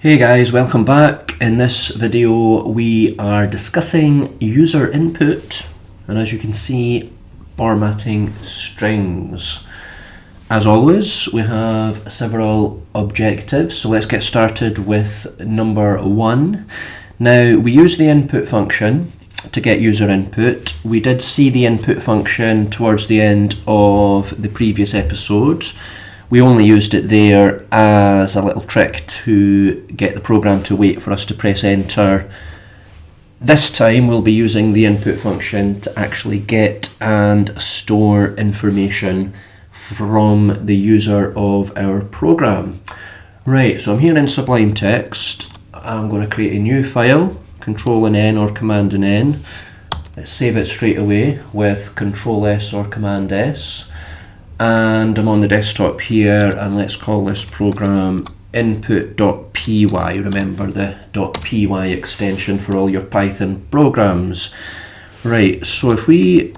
Hey guys, welcome back. In this video we are discussing user input and, as you can see, formatting strings. As always, we have several objectives, so let's get started with number 1. Now, we use the input function to get user input. We did see the input function towards the end of the previous episode. We only used it there as a little trick to get the program to wait for us to press enter. This time we'll be using the input function to actually get and store information from the user of our program. Right, so I'm here in Sublime Text. I'm going to create a new file, Control and N or Command and N. Let's save it straight away with Control S or Command S. And I'm on the desktop here, and let's call this program input.py. Remember the .py extension for all your Python programs. Right, so if we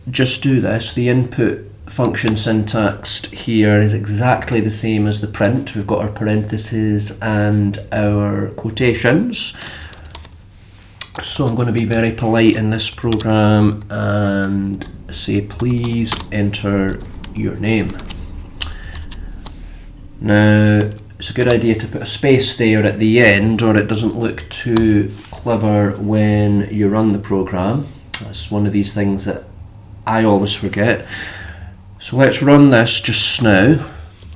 just do this, the input function syntax here is exactly the same as the print. We've got our parentheses and our quotations. So I'm going to be very polite in this program and say, please enter your name. Now, it's a good idea to put a space there at the end, or it doesn't look too clever when you run the program. That's one of these things that I always forget. So let's run this just now.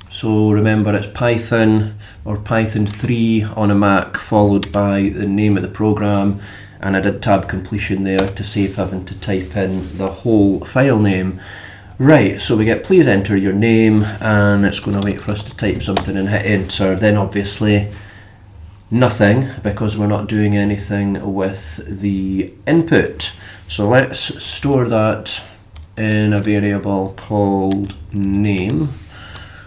So remember, it's Python or Python 3 on a Mac followed by the name of the program, and I did tab completion there to save having to type in the whole file name. Right, so we get please enter your name, and it's going to wait for us to type something and hit enter. Then obviously nothing, because we're not doing anything with the input. So let's store that in a variable called name.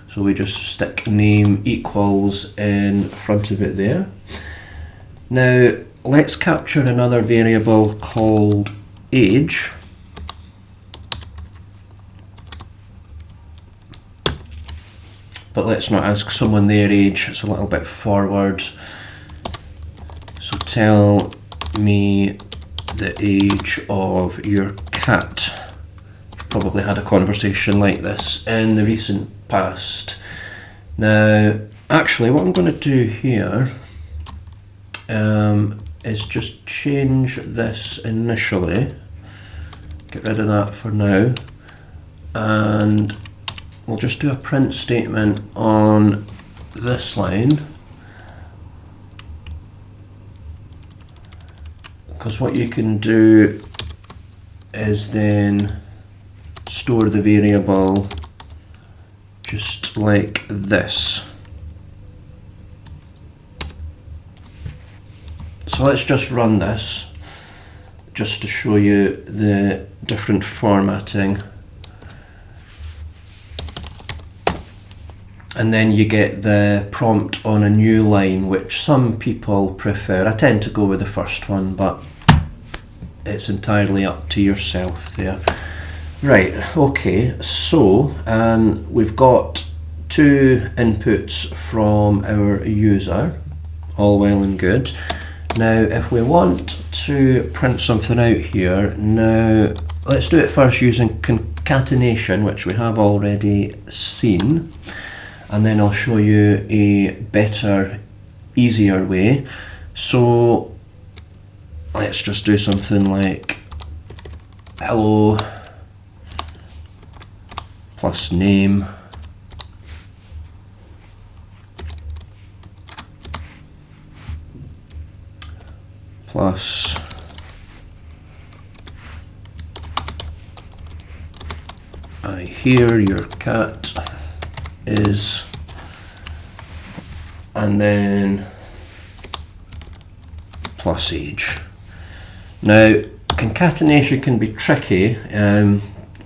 So we just stick name equals in front of it there. Now let's capture another variable called age. But let's not ask someone their age, it's a little bit forward. So tell me the age of your cat. Probably had a conversation like this in the recent past. Now, actually what I'm going to do here is just change this initially. Get rid of that for now. And we'll just do a print statement on this line, because what you can do is then store the variable just like this. So let's just run this just to show you the different formatting. And then you get the prompt on a new line, which some people prefer. I tend to go with the first one, but it's entirely up to yourself there. Right, okay, so we've got 2 inputs from our user, all well and good. Now, if we want to print something out here, now let's do it first using concatenation, which we have already seen. And then I'll show you a better, easier way. So let's just do something like hello plus name plus I hear your cat is, and then plus age. Now, concatenation can be tricky,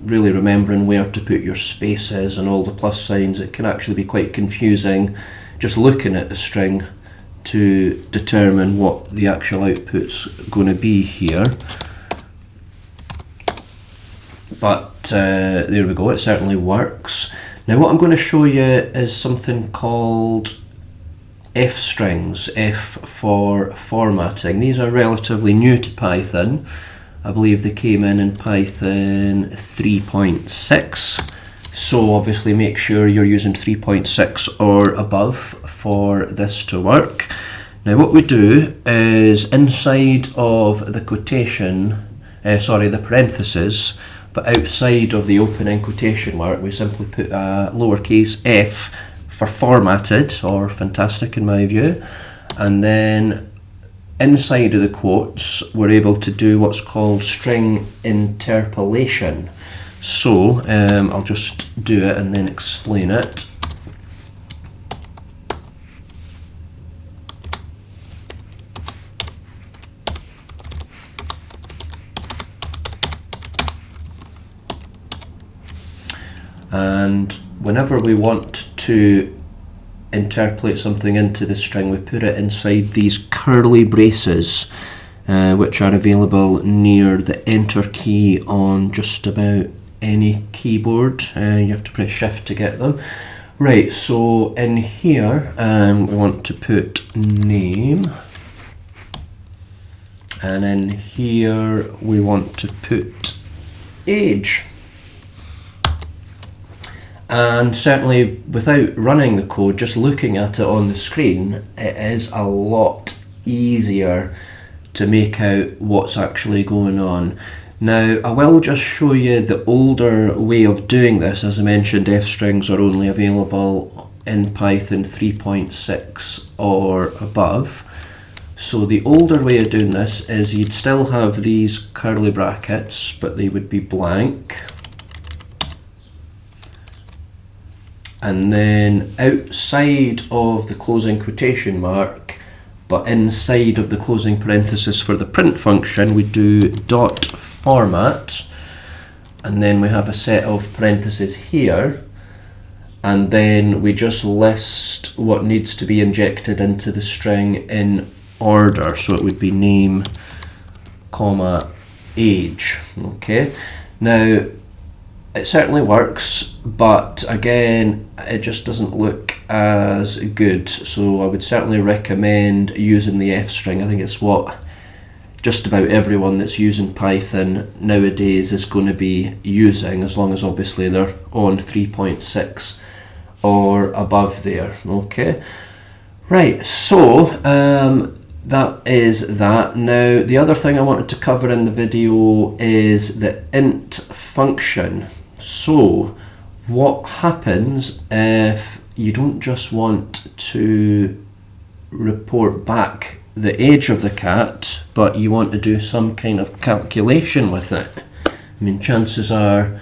really remembering where to put your spaces and all the plus signs. It can actually be quite confusing just looking at the string to determine what the actual output's going to be here. But there we go, it certainly works. Now what I'm going to show you is something called F strings, F for formatting. These are relatively new to Python. I believe they came in Python 3.6. So obviously make sure you're using 3.6 or above for this to work. Now what we do is inside of the quotation, the parentheses, but outside of the opening quotation mark, we simply put a lowercase f for formatted, or fantastic in my view, and then inside of the quotes we're able to do what's called string interpolation. So I'll just do it and then explain it. And whenever we want to interpolate something into the string, we put it inside these curly braces, which are available near the enter key on just about any keyboard. You have to press shift to get them. Right, so in here we want to put name, and in here we want to put age. And certainly without running the code, just looking at it on the screen, it is a lot easier to make out what's actually going on. Now I will just show you the older way of doing this. As I mentioned, F strings are only available in Python 3.6 or above. So the older way of doing this is you'd still have these curly brackets, but they would be blank. And then outside of the closing quotation mark, but inside of the closing parenthesis for the print function, we do dot format, and then we have a set of parentheses here, and then we just list what needs to be injected into the string in order. So it would be name, comma, age. Okay. Now it certainly works, but again, it just doesn't look as good. So I would certainly recommend using the F string. I think it's what just about everyone that's using Python nowadays is going to be using, as long as obviously they're on 3.6 or above there. Okay, right, so that is that. Now the other thing I wanted to cover in the video is the int function. So what happens if you don't just want to report back the age of the cat, but you want to do some kind of calculation with it? I mean, chances are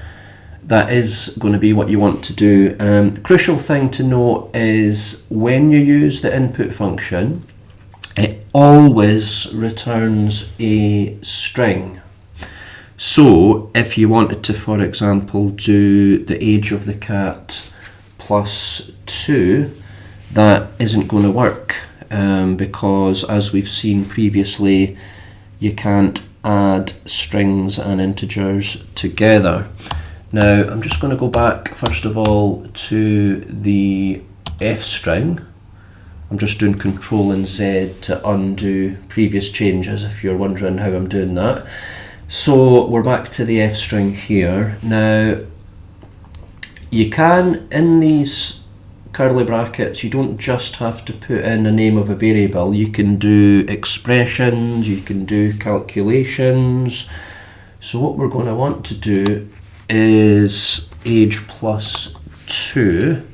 that is going to be what you want to do. The crucial thing to note is when you use the input function, it always returns a string. So if you wanted to, for example, do the age of the cat plus 2, that isn't going to work because, as we've seen previously, you can't add strings and integers together. Now I'm just going to go back first of all to the F string. I'm just doing Control and Z to undo previous changes, if you're wondering how I'm doing that. So we're back to the F string here. Now you can, in these curly brackets, you don't just have to put in the name of a variable. You can do expressions, you can do calculations. So what we're going to want to do is age plus 2,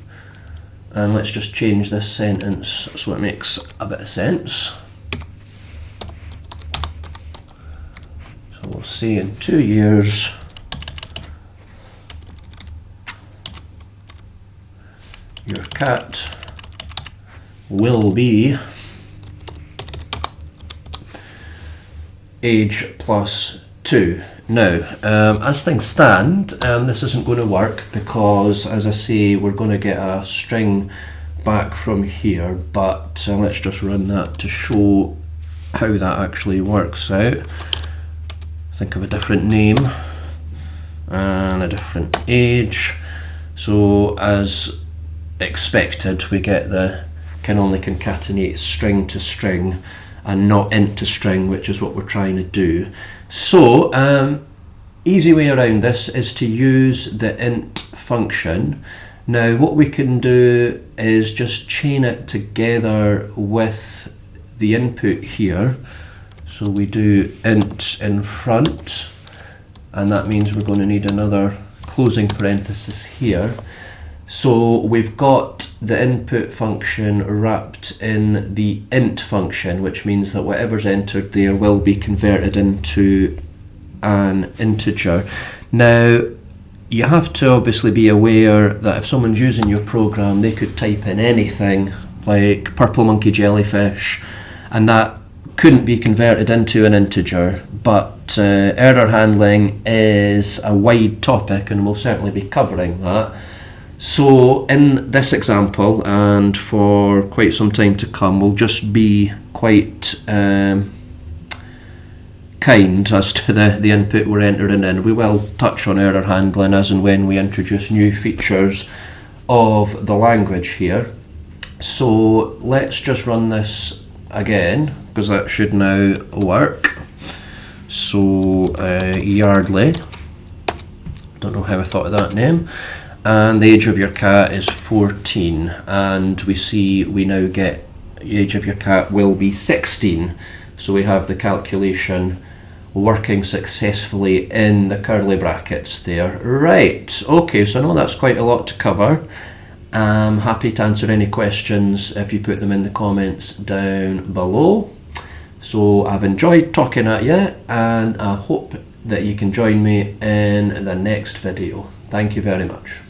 and let's just change this sentence so it makes a bit of sense. So we'll say in 2 years your cat will be age plus 2. Now, as things stand, this isn't going to work because, as I say, we're going to get a string back from here, but let's just run that to show how that actually works out. Think of a different name and a different age. So as expected, we get the can only concatenate string to string and not int to string, which is what we're trying to do. So easy way around this is to use the int function. Now what we can do is just chain it together with the input here. So we do int in front, and that means we're going to need another closing parenthesis here. So we've got the input function wrapped in the int function, which means that whatever's entered there will be converted into an integer. Now you have to obviously be aware that if someone's using your program, they could type in anything like purple monkey jellyfish, and that couldn't be converted into an integer. But error handling is a wide topic, and we'll certainly be covering that. So in this example, and for quite some time to come, we'll just be quite kind as to the input we're entering in. We will touch on error handling as and when we introduce new features of the language here. So let's just run this again, because that should now work. So Yardley, don't know how I thought of that name, and the age of your cat is 14, and we see we now get the age of your cat will be 16. So we have the calculation working successfully in the curly brackets there. Right, okay, so I know that's quite a lot to cover. I'm happy to answer any questions if you put them in the comments down below. So I've enjoyed talking at you, and I hope that you can join me in the next video. Thank you very much.